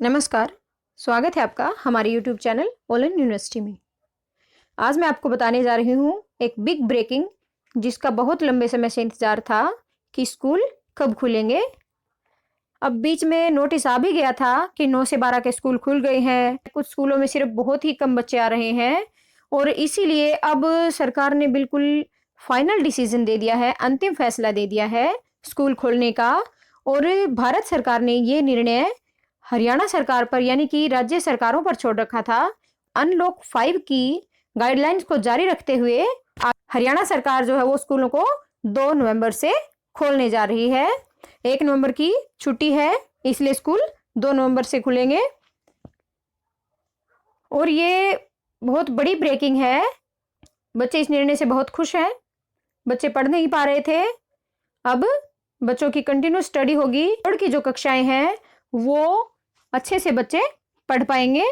नमस्कार। स्वागत है आपका हमारे YouTube चैनल ओलन यूनिवर्सिटी में। आज मैं आपको बताने जा रही हूँ एक बिग ब्रेकिंग, जिसका बहुत लंबे समय से इंतज़ार था कि स्कूल कब खुलेंगे। अब बीच में नोटिस आ भी गया था कि 9 से 12 के स्कूल खुल गए हैं। कुछ स्कूलों में सिर्फ बहुत ही कम बच्चे आ रहे हैं और इसीलिए अब सरकार ने बिल्कुल फाइनल डिसीजन दे दिया है, अंतिम फैसला दे दिया है स्कूल खोलने का। और भारत सरकार ने ये निर्णय हरियाणा सरकार पर यानी कि राज्य सरकारों पर छोड़ रखा था। अनलॉक 5 की गाइडलाइंस को जारी रखते हुए हरियाणा सरकार जो है वो स्कूलों को 2 नवंबर से खोलने जा रही है। 1 नवंबर की छुट्टी है, इसलिए स्कूल 2 नवंबर से खुलेंगे। और ये बहुत बड़ी ब्रेकिंग है। बच्चे इस निर्णय से बहुत खुश हैं। बच्चे पढ़ नहीं पा रहे थे, अब बच्चों की कंटिन्यू स्टडी होगी। बोर्ड की जो कक्षाएं हैं वो अच्छे से बच्चे पढ़ पाएंगे।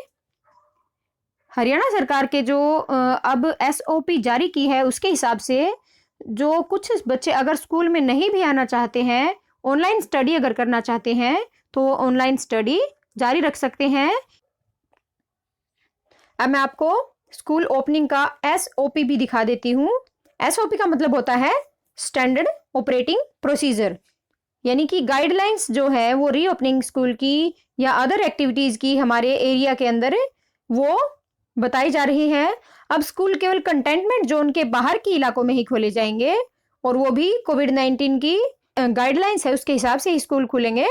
हरियाणा सरकार के जो अब SOP जारी की है उसके हिसाब से जो कुछ बच्चे अगर स्कूल में नहीं भी आना चाहते हैं, ऑनलाइन स्टडी अगर करना चाहते हैं तो ऑनलाइन स्टडी जारी रख सकते हैं। अब मैं आपको स्कूल ओपनिंग का SOP भी दिखा देती हूँ। SOP का मतलब होता है स्टैंडर्ड ऑपरेटिंग प्रोसीजर, यानी कि गाइडलाइंस जो है वो रीओपनिंग स्कूल की या अदर एक्टिविटीज की हमारे एरिया के अंदर वो बताई जा रही है। अब स्कूल केवल कंटेनमेंट जोन के बाहर के इलाकों में ही खोले जाएंगे और वो भी कोविड-19 की गाइडलाइंस है उसके हिसाब से ही स्कूल खुलेंगे।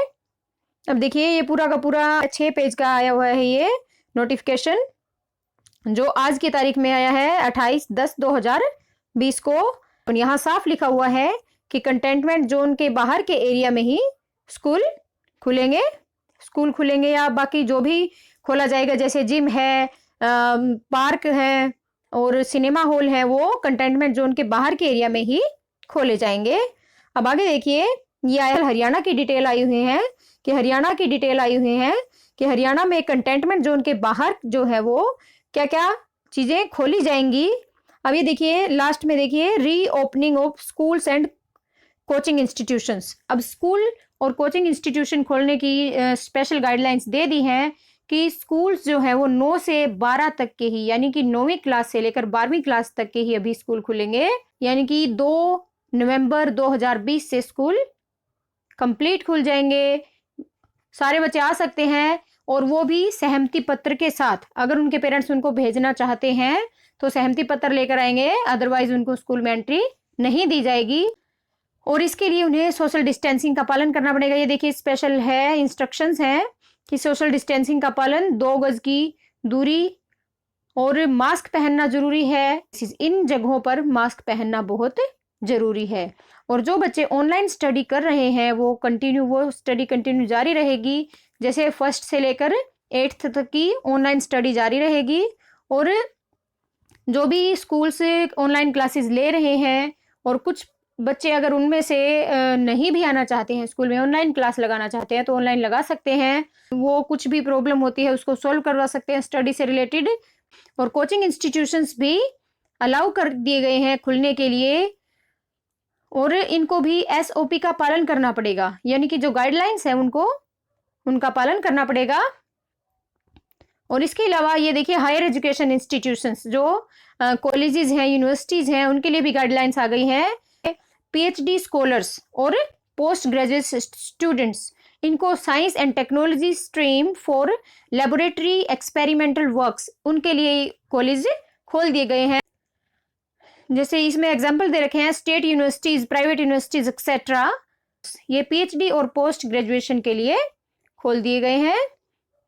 अब देखिए ये पूरा का पूरा 6 पेज का आया हुआ है ये नोटिफिकेशन, जो आज की तारीख में आया है 28/10/2020 को। और यहाँ साफ लिखा हुआ है कि कंटेनमेंट जोन के बाहर के एरिया में ही स्कूल खुलेंगे या बाकी जो भी खोला जाएगा, जैसे जिम है, पार्क है और सिनेमा हॉल है, वो कंटेनमेंट जोन के बाहर के एरिया में ही खोले जाएंगे। अब आगे देखिए ये हरियाणा की डिटेल आई हुई है कि हरियाणा में कंटेनमेंट जोन के बाहर जो है वो क्या क्या चीजें खोली जाएंगी। अब ये देखिए लास्ट में देखिए reopening of schools and coaching institutions. अब स्कूल और कोचिंग इंस्टीट्यूशन खोलने की स्पेशल गाइडलाइंस दे दी हैं कि स्कूल्स जो है वो 9 से 12 तक के ही, यानी कि 9वीं क्लास से लेकर 12वीं क्लास तक के ही अभी स्कूल खुलेंगे। यानी कि 2 नवंबर 2020 से स्कूल कंप्लीट खुल जाएंगे। सारे बच्चे आ सकते हैं और वो भी सहमति पत्र के साथ। अगर उनके पेरेंट्स उनको भेजना चाहते हैं तो सहमति पत्र लेकर आएंगे, अदरवाइज उनको स्कूल में एंट्री नहीं दी जाएगी। और इसके लिए उन्हें सोशल डिस्टेंसिंग का पालन करना पड़ेगा। ये देखिए स्पेशल है, इंस्ट्रक्शंस हैं कि सोशल डिस्टेंसिंग का पालन, 2 गज की दूरी और मास्क पहनना जरूरी है। इन जगहों पर मास्क पहनना बहुत जरूरी है। और जो बच्चे ऑनलाइन स्टडी कर रहे हैं वो स्टडी कंटिन्यू जारी रहेगी। जैसे 1st से लेकर 8th तक की ऑनलाइन स्टडी जारी रहेगी। और जो भी स्कूल से ऑनलाइन क्लासेस ले रहे हैं और कुछ बच्चे अगर उनमें से नहीं भी आना चाहते हैं, स्कूल में ऑनलाइन क्लास लगाना चाहते हैं तो ऑनलाइन लगा सकते हैं। वो कुछ भी प्रॉब्लम होती है उसको सॉल्व करवा सकते हैं स्टडी से रिलेटेड। और कोचिंग इंस्टीट्यूशंस भी अलाउ कर दिए गए हैं खुलने के लिए और इनको भी SOP का पालन करना पड़ेगा, यानी कि जो गाइडलाइंस है उनका पालन करना पड़ेगा। और इसके अलावा ये देखिए हायर एजुकेशन इंस्टीट्यूशंस जो कॉलेजेस हैं, यूनिवर्सिटीज हैं, उनके लिए भी गाइडलाइंस आ गई हैं। PhD स्कॉलर्स और पोस्ट ग्रेजुएट स्टूडेंट्स, इनको science and technology stream for laboratory experimental works, उनके लिए कॉलेज खोल दिए गए हैं। जैसे इसमें एग्जांपल दे रखे हैं state universities, private universities etcetera, ये PhD और पोस्ट ग्रेजुएशन के लिए खोल दिए गए हैं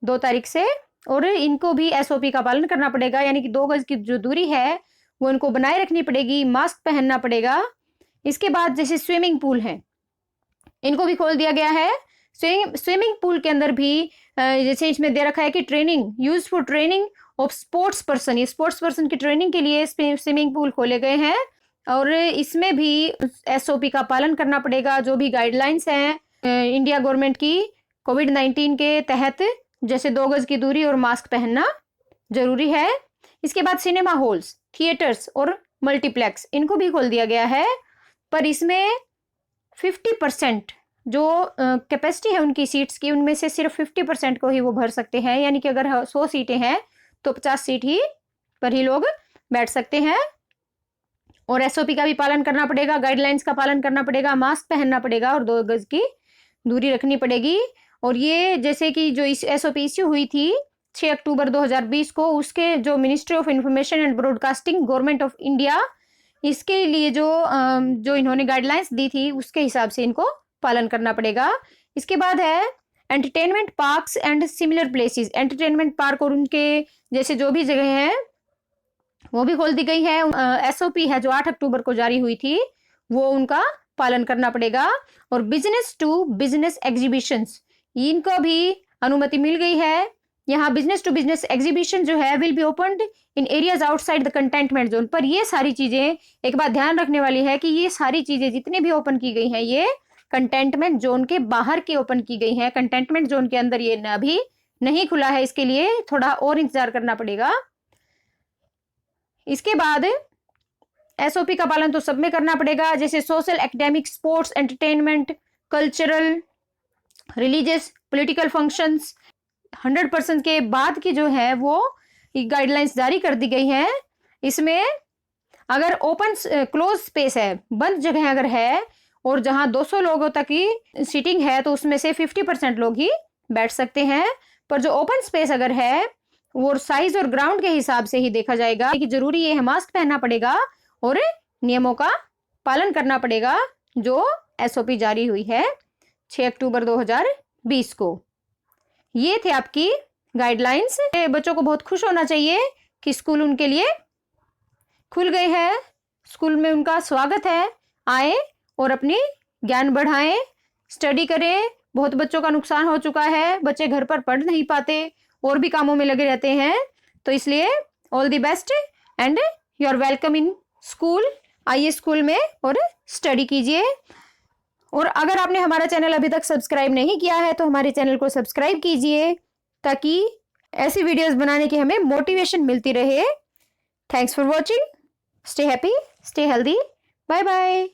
2 तारीख से। और इनको भी SOP का पालन करना पड़ेगा, यानी कि 2 गज की जो दूरी है वो इनको बनाए रखनी पड़ेगी, मास्क पहनना पड़ेगा। इसके बाद जैसे स्विमिंग पूल है, इनको भी खोल दिया गया है। स्विमिंग पूल के अंदर भी जैसे इसमें दे रखा है कि training use for training of sports person, ये स्पोर्ट्स पर्सन की ट्रेनिंग के लिए स्विमिंग पूल खोले गए हैं। और इसमें भी SOP का पालन करना पड़ेगा, जो भी गाइडलाइंस हैं इंडिया गवर्नमेंट की कोविड-19 के तहत, जैसे 2 गज की दूरी और मास्क पहनना जरूरी है। इसके बाद सिनेमा हॉल्स, थिएटर्स और मल्टीप्लेक्स, इनको भी खोल दिया गया है, पर इसमें 50% जो कैपेसिटी है उनकी सीट्स की, उनमें से सिर्फ 50% को ही वो भर सकते हैं, यानी कि अगर 100 सीटें हैं तो 50 सीट ही पर ही लोग बैठ सकते हैं। और एसओपी का भी पालन करना पड़ेगा, गाइडलाइंस का पालन करना पड़ेगा, मास्क पहनना पड़ेगा और 2 गज की दूरी रखनी पड़ेगी। और ये जैसे कि जो एसओपी इश्यू हुई थी 6 अक्टूबर 2020 को, उसके जो ministry of information and broadcasting government of India, इसके लिए जो इन्होंने गाइडलाइंस दी थी उसके हिसाब से इनको पालन करना पड़ेगा। इसके बाद है entertainment parks and similar places. Entertainment park और उनके जैसे जो भी जगह हैं वो भी खोल दी गई है। एसओपी है जो 8 अक्टूबर को जारी हुई थी, वो उनका पालन करना पड़ेगा। और बिजनेस टू बिजनेस एग्जीबिशंस, इनको भी अनुमति मिल गई है। यहाँ बिजनेस टू बिजनेस एग्जीबिशन जो है will be opened in areas outside the containment zone. पर ये सारी चीजें एक बात ध्यान रखने वाली है कि ये सारी चीजें जितनी भी ओपन की गई हैं ये कंटेनमेंट जोन के बाहर की ओपन की गई हैं। कंटेनमेंट जोन के अंदर ये अभी नहीं खुला है, इसके लिए थोड़ा और इंतजार करना पड़ेगा। इसके बाद एसओपी का पालन तो सब में करना पड़ेगा, जैसे social, academic, sports, entertainment, cultural, religious, political functions 100% के बाद की जो है वो गाइडलाइंस जारी कर दी गई हैं। इसमें अगर ओपन क्लोज स्पेस है, बंद जगह अगर है और जहां 200 लोगों तक की सीटिंग है तो उसमें से 50% लोग ही बैठ सकते हैं। पर जो ओपन स्पेस अगर है वो साइज और ग्राउंड के हिसाब से ही देखा जाएगा कि जरूरी ये है मास्क पहनना पड़ेगा और नियमों का पालन करना पड़ेगा जो एसओपी जारी हुई है 6 अक्टूबर 2020 को। ये थे आपकी गाइडलाइंस। बच्चों को बहुत खुश होना चाहिए कि स्कूल उनके लिए खुल गए हैं, स्कूल में उनका स्वागत है। आए और अपनी ज्ञान बढ़ाएं, स्टडी करें। बहुत बच्चों का नुकसान हो चुका है, बच्चे घर पर पढ़ नहीं पाते और भी कामों में लगे रहते हैं, तो इसलिए all the best and you are welcome in school. आइए स्कूल में और स्टडी कीजिए। और अगर आपने हमारा चैनल अभी तक सब्सक्राइब नहीं किया है तो हमारे चैनल को सब्सक्राइब कीजिए ताकि ऐसी वीडियोस बनाने की हमें मोटिवेशन मिलती रहे। Thanks for watching. Stay happy, stay healthy, bye bye.